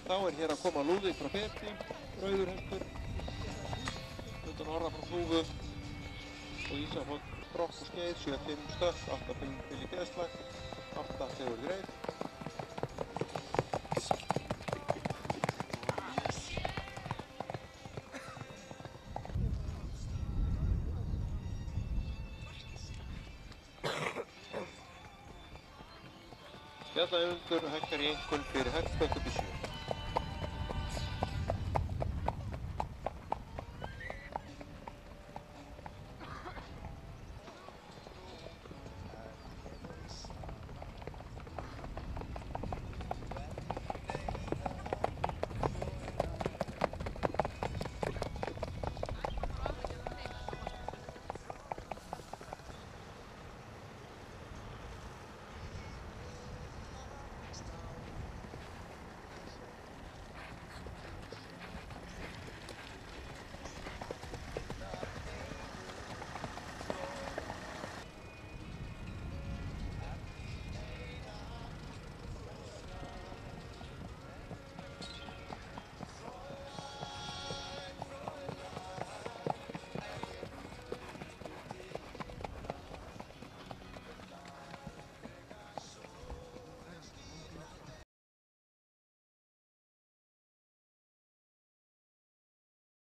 Þá hér að koma Lúðvík frá Feti, rauður hestur, utan orða frá Þúfu og Ísafjörð Brokk og Skeið, 7-5 stökk, 8-5 fyrir geðslag, 8 sigur greið. Fjalla undur hækkar í einhvern fyrir hestbökk upp í 7.